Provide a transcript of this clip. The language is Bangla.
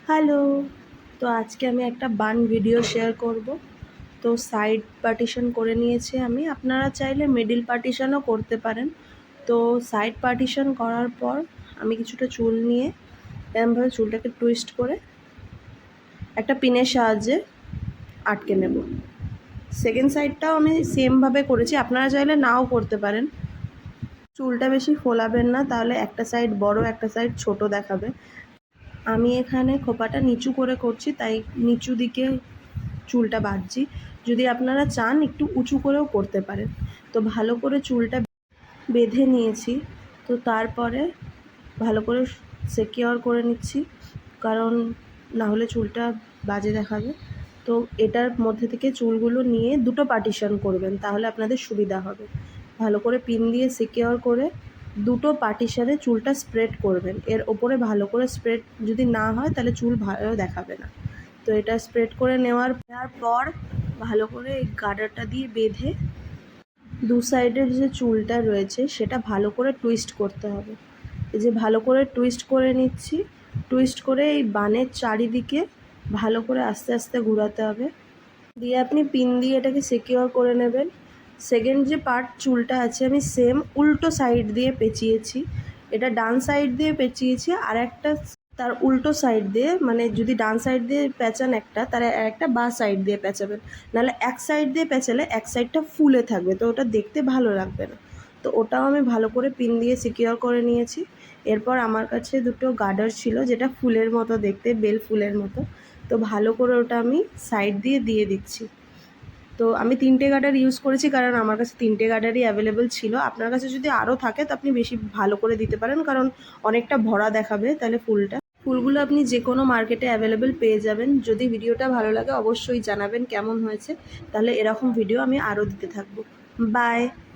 হ্যালো। তো আজকে আমি একটা বান ভিডিও শেয়ার করব। তো সাইড পার্টিশন করে নিয়েছি আমি, আপনারা চাইলে মিডিল পার্টিশনও করতে পারেন। তো সাইড পার্টিশন করার পর আমি কিছুটা চুল নিয়ে এরমভাবে চুলটাকে টুইস্ট করে একটা পিনের সাহায্যে আটকে নেব। সেকেন্ড সাইডটাও আমি সেমভাবে করেছি, আপনারা চাইলে নাও করতে পারেন। চুলটা বেশি ফোলাবেন না, তাহলে একটা সাইড বড় একটা সাইড ছোট দেখাবে। আমি এখানে খোপাটা নিচু করে করছি, তাই নিচু দিকে চুলটা বাঁধছি। যদি আপনারা চান একটু উঁচু করেও করতে পারেন। তো ভালো করে চুলটা বেঁধে নিয়েছি। তো তারপরে ভালো করে সিকিউর করে নিচ্ছি, কারণ না হলে চুলটা বাজে দেখাবে। তো এটার মধ্যে থেকে চুলগুলো নিয়ে দুটো পার্টিশন করবেন, তাহলে আপনাদের সুবিধা হবে। ভালো করে পিন দিয়ে সিকিউর করে দুটো পার্টিশনে চুলটা স্প্রেড করবেন। এর ওপরে ভালো করে স্প্রেড যদি না হয় তাহলে চুল ভালো দেখাবে না। তো এটা স্প্রেড করে নেওয়ার পর ভালো করে এই গার্ডারটা দিয়ে বেঁধে দু সাইডের যে চুলটা রয়েছে সেটা ভালো করে টুইস্ট করতে হবে। এই যে ভালো করে টুইস্ট করে নিচ্ছি। টুইস্ট করে এই বানের চারিদিকে ভালো করে আস্তে আস্তে ঘোরাতে হবে। দিয়ে আপনি পিন দিয়ে এটাকে সিকিউর করে নেবেন। সেকেন্ড যে পার্ট চুলটা আছে আমি সেম উল্টো সাইড দিয়ে পেঁচিয়েছি। এটা ডান সাইড দিয়ে পেঁচিয়েছি, আর একটা তার উল্টো সাইড দিয়ে, মানে যদি ডান সাইড দিয়ে পেঁচান একটা, তার একটা বাঁ সাইড দিয়ে পেঁচাবেন। নাহলে এক সাইড দিয়ে পেঁচালে এক সাইডটা ফুলে থাকবে, তো ওটা দেখতে ভালো লাগবে না। তো ওটাও আমি ভালো করে পিন দিয়ে সিকিউর করে নিয়েছি। এরপর আমার কাছে দুটো গার্ডার ছিল, যেটা ফুলের মতো দেখতে, বেল ফুলের মতো। তো ভালো করে ওটা আমি সাইড দিয়ে দিয়ে দিচ্ছি। তো আমি 3টে গার্ডার ইউজ করেছি, কারণ আমার কাছে 3টে গার্ডারই অ্যাভেলেবেল ছিল। আপনার কাছে যদি আরও থাকে তো আপনি বেশি ভালো করে দিতে পারেন, কারণ অনেকটা ভরা দেখাবে তাহলে ফুলগুলো আপনি যে কোনো মার্কেটে অ্যাভেলেবেল পেয়ে যাবেন। যদি ভিডিওটা ভালো লাগে অবশ্যই জানাবেন কেমন হয়েছে, তাহলে এরকম ভিডিও আমি আরও দিতে থাকবো। বাই।